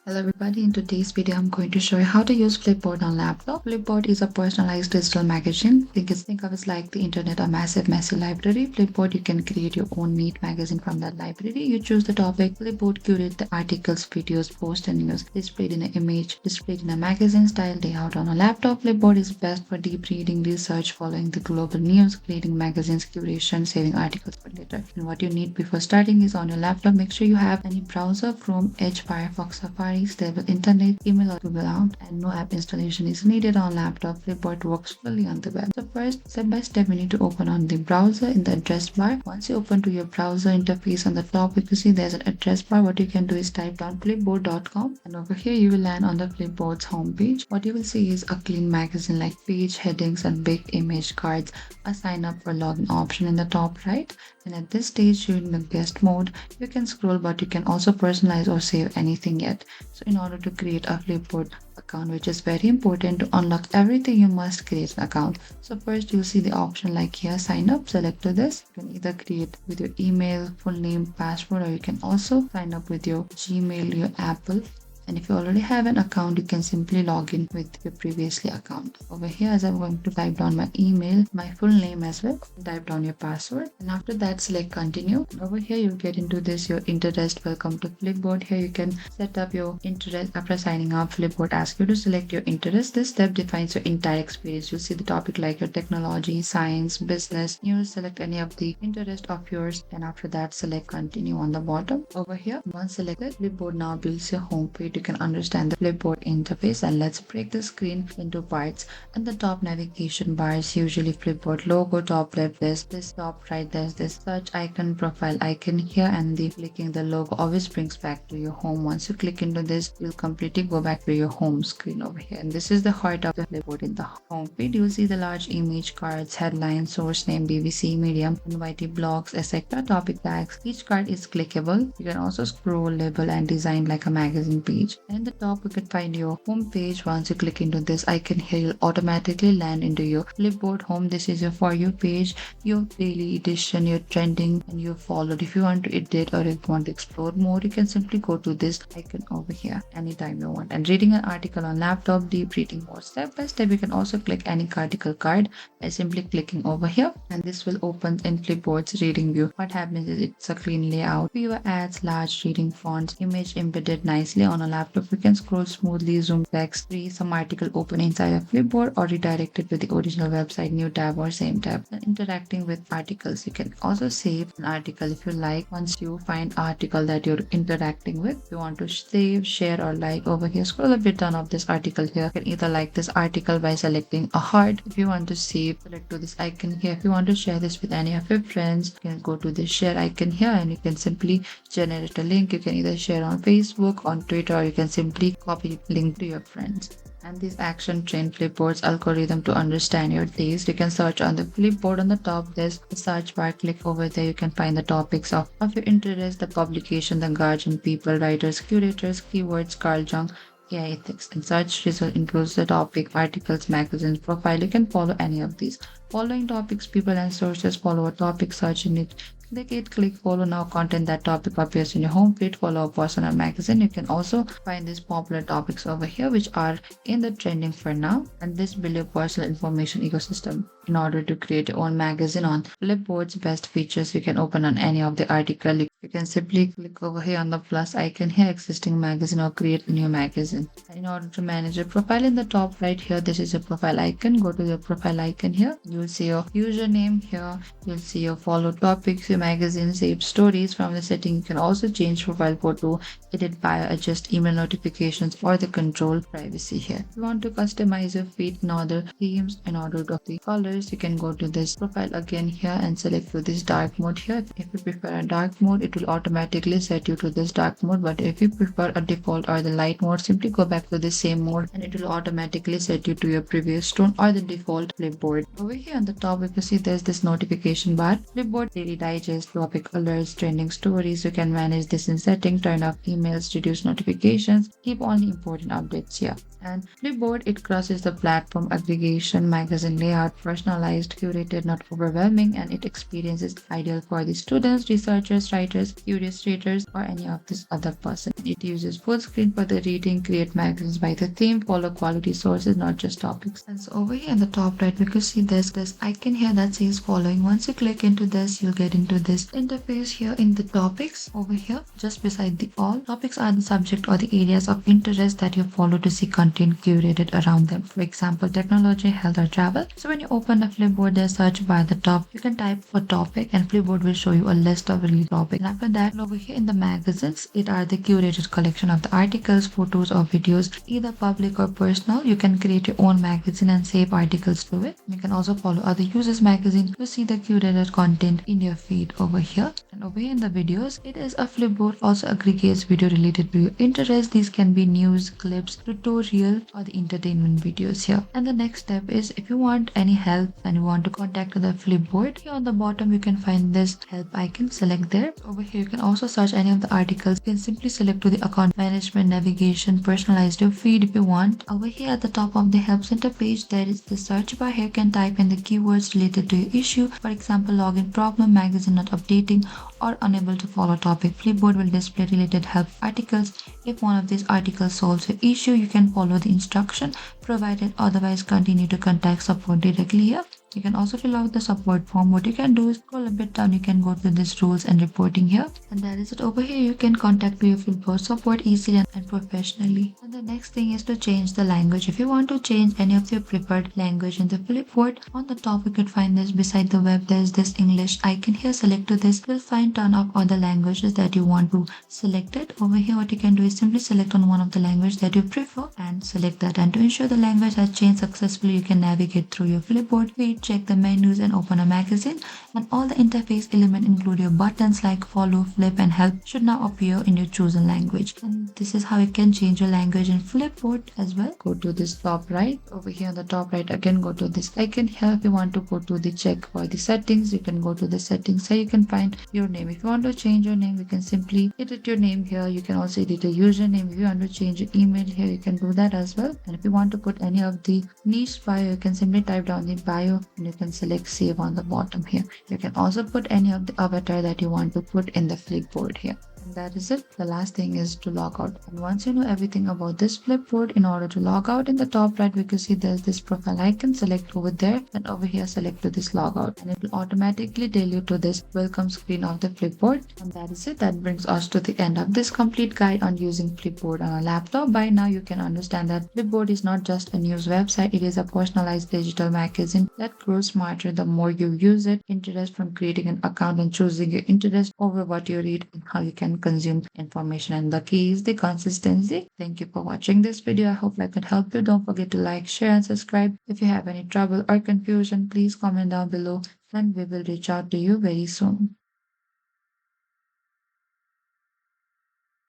Hello everybody, in today's video I'm going to show you how to use Flipboard on laptop. Flipboard is a personalized digital magazine. Think of it like the internet, a massive messy library. Flipboard, you can create your own neat magazine from that library. You choose the topic. Flipboard curate the articles, videos, posts and news displayed in an image, displayed in a magazine style layout on a laptop. Flipboard is best for deep reading, research, following the global news, creating magazines, curation, saving articles for later. And what you need before starting is on your laptop, make sure you have any browser, Chrome, Edge, Firefox, Safari, stable internet, email or Google account, and no app installation is needed on laptop. Flipboard works fully on the web. So first, step by step, we need to open on the browser in the address bar. Once you open to your browser interface on the top, you can see there's an address bar. What you can do is type down flipboard.com, and over here you will land on the Flipboard's homepage. What you will see is a clean magazine like page, headings, and big image cards, a sign up or login option in the top right. And at this stage, during the guest mode, you can scroll, but you can also personalize or save anything yet. So in order to create a Flipboard account, which is very important to unlock everything, you must create an account. So first you'll see the option like here, sign up. Select to this. You can either create with your email, full name, password, or you can also sign up with your Gmail, your Apple. And if you already have an account, you can simply log in with your previously account. Over here, as I'm going to type down my email, my full name as well, type down your password, and after that select continue. Over here you'll get into this your interest. Welcome to Flipboard. Here you can set up your interest. After signing up, Flipboard asks you to select your interest. This step defines your entire experience. You'll see the topic like your technology, science, business, news. Select any of the interest of yours, and after that select continue on the bottom. Over here, once selected, Flipboard now builds your home page. You can understand the Flipboard interface, and let's break the screen into parts. In the top navigation bar is usually Flipboard logo. Top left there's this, top right there's this search icon, profile icon here, and the clicking the logo always brings back to your home. Once you click into this, you'll completely go back to your home screen over here, and this is the heart of the Flipboard. In the home feed you'll see the large image cards, headlines, source name, BBC, Medium, NYT blogs, etc. Topic tags. Each card is clickable. You can also scroll, label, and design like a magazine page. And in the top you can find your home page. Once you click into this icon here, you'll automatically land into your Flipboard home. This is your For You page, your daily edition, your trending, and your followed. If you want to edit or if you want to explore more, you can simply go to this icon over here anytime you want. And reading an article on laptop, deep reading more step by step, you can also click any article card by simply clicking over here, and this will open in Flipboard's reading view. What happens is it's a clean layout, fewer ads, large reading fonts, image embedded nicely on a laptop. You can scroll smoothly, zoom text, free some article open inside a Flipboard or redirect it to the original website, new tab or same tab. And interacting with articles, you can also save an article if you like. Once you find article that you're interacting with, you want to save, share or like, over here scroll a bit down of this article here. You can either like this article by selecting a heart. If you want to save, select to this icon here. If you want to share this with any of your friends, you can go to this share icon here, and you can simply generate a link. You can either share on Facebook, on Twitter, or you can simply copy link to your friends. And this action train Flipboard's algorithm to understand your taste. You can search on the Flipboard. On the top there's the search bar. Click over there. You can find the topics of your interest, the publication, the guardian, people, writers, curators, keywords, Carl Jung, AI ethics, and search result includes the topic, articles, magazines, profile. You can follow any of these. Following topics, people and sources. Follow a topic, search in it. Click it, click follow now. Content that topic appears in your home feed. Follow a person or magazine. You can also find these popular topics over here which are in the trending for now, and this build your personal information ecosystem. In order to create your own magazine on Flipboard's best features, you can open on any of the article. You can simply click over here on the plus icon here, existing magazine, or create a new magazine. And in order to manage your profile, in the top right here, this is your profile icon. Go to the profile icon here. You'll see your username here. You'll see your follow topics, your magazine, saved stories. From the setting, you can also change profile photo, edit bio, adjust email notifications, or the control privacy here. If you want to customize your feed in other themes, in order of the colors, you can go to this profile again here and select to this dark mode here. If you prefer a dark mode, it will automatically set you to this dark mode, but if you prefer a default or the light mode, simply go back to the same mode and it will automatically set you to your previous tone or the default Flipboard. Over here on the top, you can see there's this notification bar, Flipboard daily digest, topic alerts, trending stories. You can manage this in setting, turn off emails, reduce notifications, keep only important updates here. And Flipboard, it crosses the platform aggregation, magazine layout, personalized, curated, not overwhelming, and it experience is ideal for the students, researchers, writers, writers, illustrators, or any of this other person. It uses full screen for the reading, create magazines by the theme, follow quality sources, not just topics. And so over here in the top right, we can see this icon here that says following. Once you click into this, you'll get into this interface here in the topics over here, just beside the all. Topics are the subject or the areas of interest that you follow to see content curated around them. For example, technology, health, or travel. So when you open the Flipboard, there's search bar at the top. You can type for topic and Flipboard will show you a list of relevant topics. And after that, over here in the magazines, it are the curated collection of the articles, photos, or videos, either public or personal. You can create your own magazine and save articles to it. You can also follow other users' magazines to see the curated content in your feed over here. And over here in the videos, it is a Flipboard also aggregates video related to your interest. These can be news, clips, tutorial, or the entertainment videos here. And the next step is if you want any help and you want to contact the Flipboard, here on the bottom you can find this help icon. Select there. Over here you can also search any of the articles. You can simply select to the account management, navigation, personalize your feed if you want. Over here at the top of the help center page, there is the search bar. Here you can type in the keywords related to your issue. For example, login problem, magazine not updating, or unable to follow topic. Flipboard will display related help articles. If one of these articles solves your issue, you can follow the instruction provided, otherwise continue to contact support directly here. You can also fill out the support form. What you can do is scroll a bit down, you can go to this rules and reporting here, and that is it. Over here you can contact your Flipboard support easily and professionally. And the next thing is to change the language. If you want to change any of your preferred language in the Flipboard, on the top you could find this beside the web, there's this English icon here. Select to this, you'll find ton of other languages that you want to select it. Over here what you can do is simply select on one of the language that you prefer and select that. And to ensure the language has changed successfully, you can navigate through your Flipboard feed, check the menus, and open a magazine. And all the interface elements include your buttons like follow, flip, and help should now appear in your chosen language. And this is how you can change your language in Flipboard as well. Go to this top right. Over here on the top right, again go to this icon here. If you want to go to the check for the settings, you can go to the settings here. You can find your name. If you want to change your name, you can simply edit your name here. You can also edit a username. If you want to change your email here, you can do that as well. And if you want to put any of the niche bio, you can simply type down the bio and you can select save on the bottom here. You can also put any of the avatar that you want to put in the Flipboard here. And that is it. The last thing is to log out. And once you know everything about this Flipboard, in order to log out, in the top right we can see there's this profile icon. Select over there, and over here select to this logout, and it will automatically take you to this welcome screen of the Flipboard. And that is it. That brings us to the end of this complete guide on using Flipboard on a laptop. By now you can understand that Flipboard is not just a news website, it is a personalized digital magazine that grows smarter the more you use it. Interest from creating an account and choosing your interest over what you read and how you can consume information, and the key is the consistency. Thank you for watching this video. I hope I could help you. Don't forget to like, share, and subscribe. If you have any trouble or confusion, please comment down below and we will reach out to you very soon.